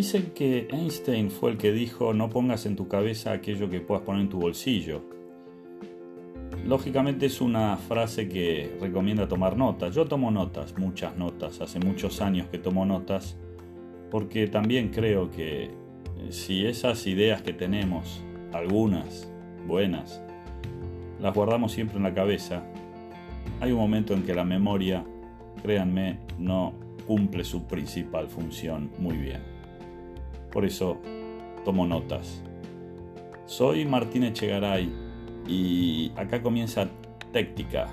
Dicen que Einstein fue el que dijo: no pongas en tu cabeza aquello que puedas poner en tu bolsillo. Lógicamente es una frase que recomienda tomar notas. Yo tomo notas, muchas notas. Hace muchos años que tomo notas, porque también creo que si esas ideas que tenemos, algunas buenas, las guardamos siempre en la cabeza, hay un momento en que la memoria, créanme, no cumple su principal función muy bien. Por eso tomo notas. Soy Martín Echegaray y acá comienza Téctica,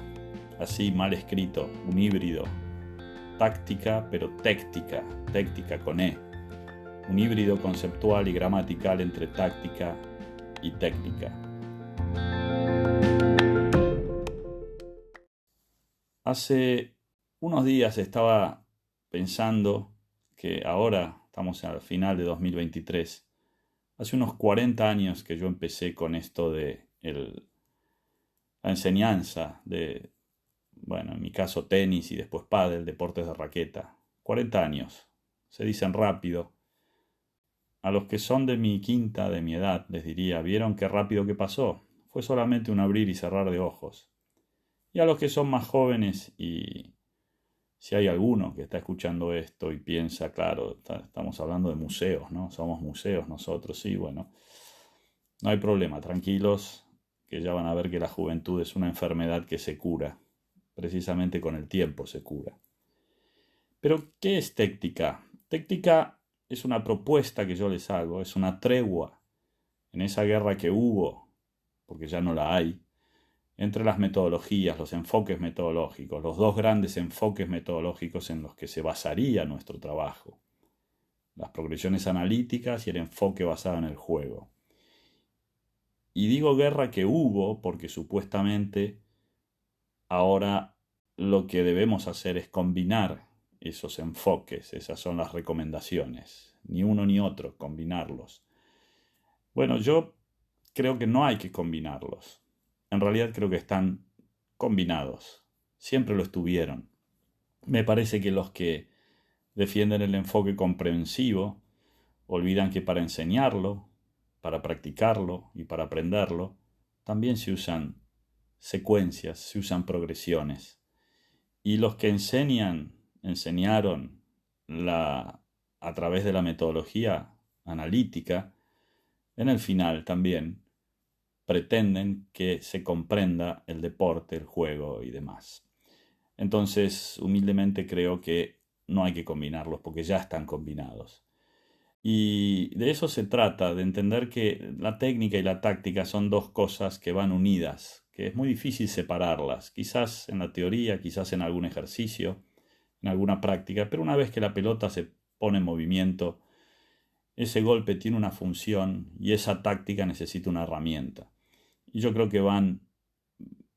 así mal escrito, un híbrido. Táctica, pero téctica, téctica con E. Un híbrido conceptual y gramatical entre táctica y técnica. Hace unos días estaba pensando que ahora estamos al final de 2023. Hace unos 40 años que yo empecé con esto de la enseñanza de, bueno, en mi caso tenis y después pádel, deportes de raqueta. 40 años. Se dicen rápido. A los que son de mi quinta, de mi edad, les diría: ¿vieron qué rápido que pasó? Fue solamente un abrir y cerrar de ojos. Y a los que son más jóvenes, y si hay alguno que está escuchando esto y piensa, claro, estamos hablando de museos, ¿no? Somos museos nosotros, sí, bueno. No hay problema, tranquilos, que ya van a ver que la juventud es una enfermedad que se cura. Precisamente con el tiempo se cura. Pero, ¿qué es téctica? Téctica es una propuesta que yo les hago, es una tregua en esa guerra que hubo, porque ya no la hay, entre las metodologías, los enfoques metodológicos, los dos grandes enfoques metodológicos en los que se basaría nuestro trabajo: las progresiones analíticas y el enfoque basado en el juego. Y digo guerra que hubo porque supuestamente ahora lo que debemos hacer es combinar esos enfoques. Esas son las recomendaciones. Ni uno ni otro, combinarlos. Bueno, yo creo que no hay que combinarlos. En realidad creo que están combinados. Siempre lo estuvieron. Me parece que los que defienden el enfoque comprensivo olvidan que para enseñarlo, para practicarlo y para aprenderlo, también se usan secuencias, se usan progresiones. Y los que enseñaron a través de la metodología analítica, en el final también pretenden que se comprenda el deporte, el juego y demás. Entonces, humildemente creo que no hay que combinarlos porque ya están combinados. Y de eso se trata, de entender que la técnica y la táctica son dos cosas que van unidas, que es muy difícil separarlas, quizás en la teoría, quizás en algún ejercicio, en alguna práctica, pero una vez que la pelota se pone en movimiento, ese golpe tiene una función y esa táctica necesita una herramienta. Y yo creo que van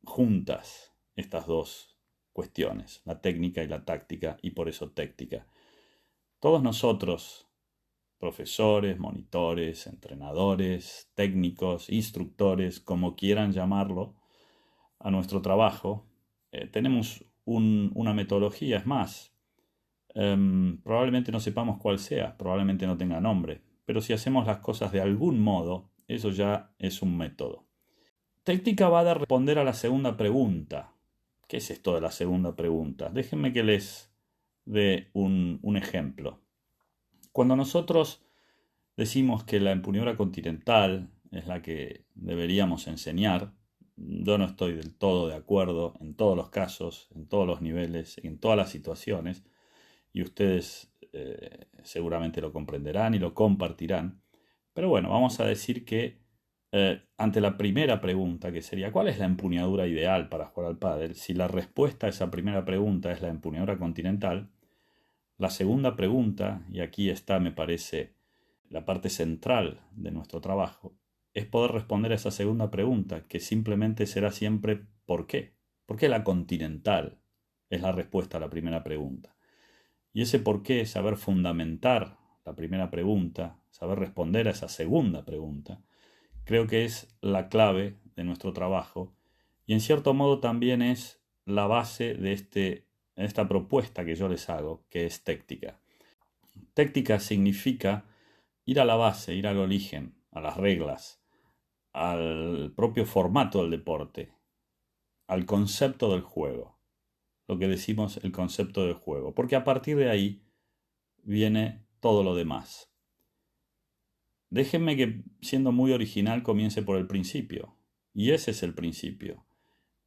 juntas estas dos cuestiones, la técnica y la táctica, y por eso téctica. Todos nosotros, profesores, monitores, entrenadores, técnicos, instructores, como quieran llamarlo, a nuestro trabajo, tenemos una metodología. Es más, probablemente no sepamos cuál sea, probablemente no tenga nombre, pero si hacemos las cosas de algún modo, eso ya es un método. Técnica va a responder a la segunda pregunta. ¿Qué es esto de la segunda pregunta? Déjenme que les dé un ejemplo. Cuando nosotros decimos que la empuñadura continental es la que deberíamos enseñar, yo no estoy del todo de acuerdo en todos los casos, en todos los niveles, en todas las situaciones, y ustedes seguramente lo comprenderán y lo compartirán. Pero bueno, vamos a decir que ante la primera pregunta, que sería ¿cuál es la empuñadura ideal para jugar al pádel? Si la respuesta a esa primera pregunta es la empuñadura continental, la segunda pregunta, y aquí está, me parece, la parte central de nuestro trabajo, es poder responder a esa segunda pregunta, que simplemente será siempre ¿por qué? ¿Por qué la continental? Es la respuesta a la primera pregunta. Y ese por qué, saber fundamentar la primera pregunta, saber responder a esa segunda pregunta, creo que es la clave de nuestro trabajo y en cierto modo también es la base de esta propuesta que yo les hago, que es téctica. Téctica significa ir a la base, ir al origen, a las reglas, al propio formato del deporte, al concepto del juego, lo que decimos el concepto del juego, porque a partir de ahí viene todo lo demás. Déjenme que, siendo muy original, comience por el principio, y ese es el principio.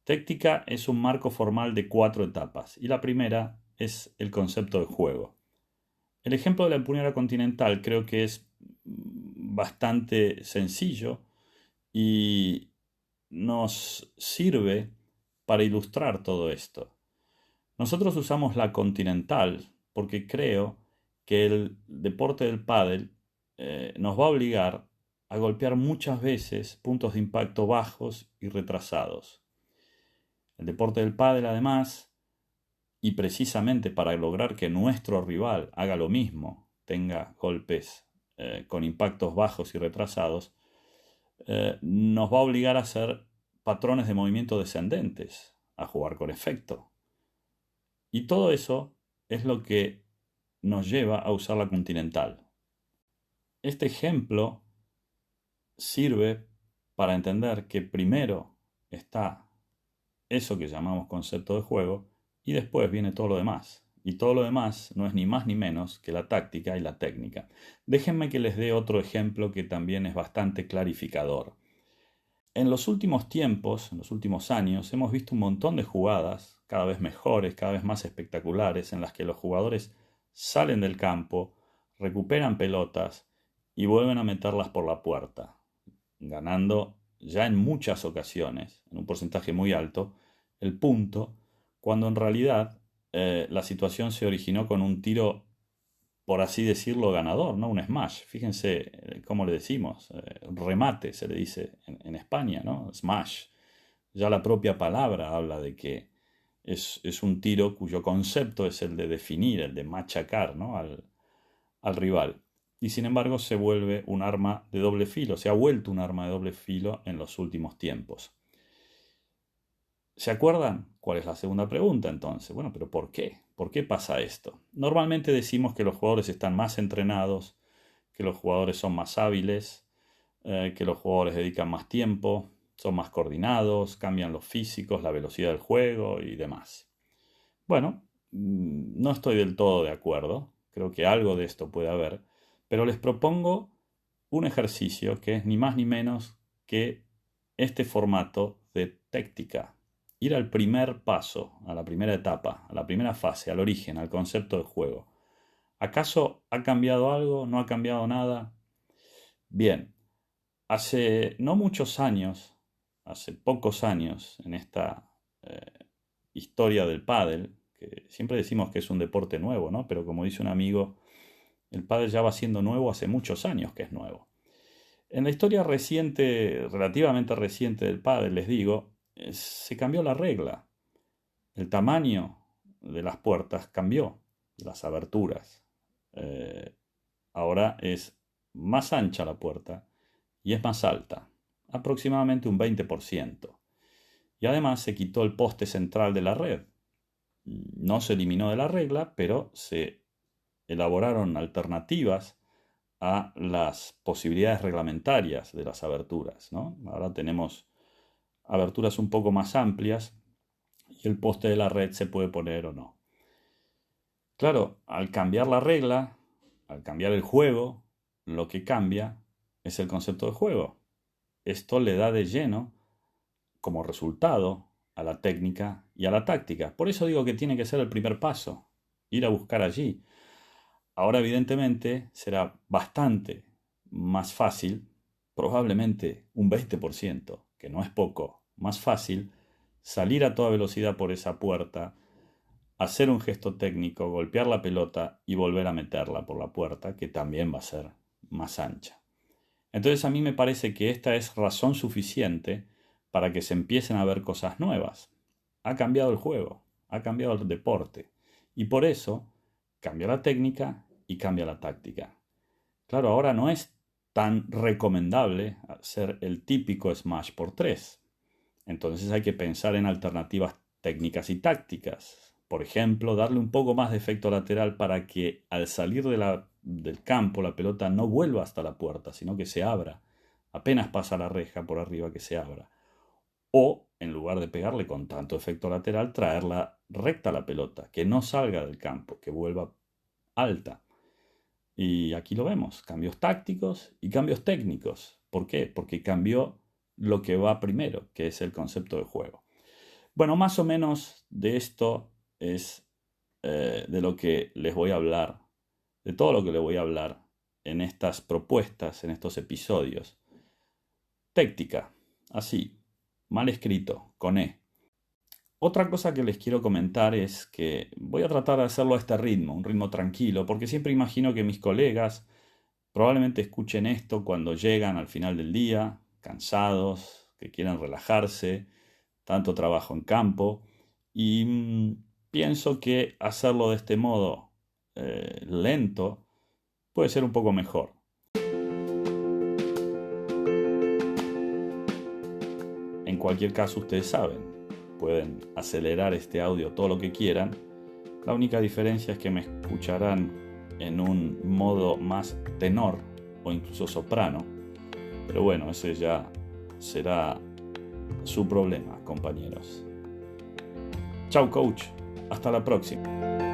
Téctica es un marco formal de 4 etapas, y la primera es el concepto de juego. El ejemplo de la empuñadura continental creo que es bastante sencillo y nos sirve para ilustrar todo esto. Nosotros usamos la continental porque creo que el deporte del pádel nos va a obligar a golpear muchas veces puntos de impacto bajos y retrasados. El deporte del pádel, además, y precisamente para lograr que nuestro rival haga lo mismo, tenga golpes con impactos bajos y retrasados, nos va a obligar a hacer patrones de movimiento descendentes, a jugar con efecto. Y todo eso es lo que nos lleva a usar la continental. Este ejemplo sirve para entender que primero está eso que llamamos concepto de juego y después viene todo lo demás. Y todo lo demás no es ni más ni menos que la táctica y la técnica. Déjenme que les dé otro ejemplo que también es bastante clarificador. En los últimos tiempos, en los últimos años, hemos visto un montón de jugadas, cada vez mejores, cada vez más espectaculares, en las que los jugadores salen del campo, recuperan pelotas y vuelven a meterlas por la puerta, ganando ya en muchas ocasiones, en un porcentaje muy alto, el punto, cuando en realidad la situación se originó con un tiro, por así decirlo, ganador, ¿no? Un smash. Fíjense cómo le decimos, remate se le dice en España, ¿no? Smash. Ya la propia palabra habla de que es un tiro cuyo concepto es el de definir, el de machacar, ¿no? al rival. Y sin embargo se vuelve un arma de doble filo, se ha vuelto un arma de doble filo en los últimos tiempos. ¿Se acuerdan? ¿Cuál es la segunda pregunta entonces? Bueno, pero ¿por qué? ¿Por qué pasa esto? Normalmente decimos que los jugadores están más entrenados, que los jugadores son más hábiles, que los jugadores dedican más tiempo, son más coordinados, cambian los físicos, la velocidad del juego y demás. Bueno, no estoy del todo de acuerdo, creo que algo de esto puede haber, pero les propongo un ejercicio que es ni más ni menos que este formato de táctica. Ir al primer paso, a la primera etapa, a la primera fase, al origen, al concepto de juego. ¿Acaso ha cambiado algo? ¿No ha cambiado nada? Bien, hace no muchos años, hace pocos años, en esta historia del pádel, que siempre decimos que es un deporte nuevo, ¿no? Pero como dice un amigo, el pádel ya va siendo nuevo hace muchos años que es nuevo. En la historia reciente, relativamente reciente del pádel, les digo, se cambió la regla. El tamaño de las puertas cambió, las aberturas. Ahora es más ancha la puerta y es más alta, aproximadamente un 20%. Y además se quitó el poste central de la red. No se eliminó de la regla, pero se elaboraron alternativas a las posibilidades reglamentarias de las aberturas, ¿no? Ahora tenemos aberturas un poco más amplias y el poste de la red se puede poner o no. Claro, al cambiar la regla, al cambiar el juego, lo que cambia es el concepto de juego. Esto le da de lleno como resultado a la técnica y a la táctica. Por eso digo que tiene que ser el primer paso, ir a buscar allí. Ahora evidentemente será bastante más fácil, probablemente un 20%, que no es poco, más fácil salir a toda velocidad por esa puerta, hacer un gesto técnico, golpear la pelota y volver a meterla por la puerta, que también va a ser más ancha. Entonces a mí me parece que esta es razón suficiente para que se empiecen a ver cosas nuevas. Ha cambiado el juego, ha cambiado el deporte y por eso cambia la técnica y cambia la táctica. Claro, ahora no es tan recomendable hacer el típico smash por 3. Entonces hay que pensar en alternativas técnicas y tácticas. Por ejemplo, darle un poco más de efecto lateral para que al salir de la del campo la pelota no vuelva hasta la puerta, sino que se abra. Apenas pasa la reja por arriba, que se abra. O, en lugar de pegarle con tanto efecto lateral, traerla recta a la pelota, que no salga del campo, que vuelva alta. Y aquí lo vemos, cambios tácticos y cambios técnicos. ¿Por qué? Porque cambió lo que va primero, que es el concepto de juego. Bueno, más o menos de esto es de lo que les voy a hablar, de todo lo que les voy a hablar en estas propuestas, en estos episodios. Táctica, así, mal escrito, con E. Otra cosa que les quiero comentar es que voy a tratar de hacerlo a este ritmo, un ritmo tranquilo, porque siempre imagino que mis colegas probablemente escuchen esto cuando llegan al final del día, cansados, que quieren relajarse, tanto trabajo en campo, y pienso que hacerlo de este modo lento puede ser un poco mejor. En cualquier caso, ustedes saben, pueden acelerar este audio todo lo que quieran. La única diferencia es que me escucharán en un modo más tenor o incluso soprano. Pero bueno, ese ya será su problema, compañeros. Chau, coach. Hasta la próxima.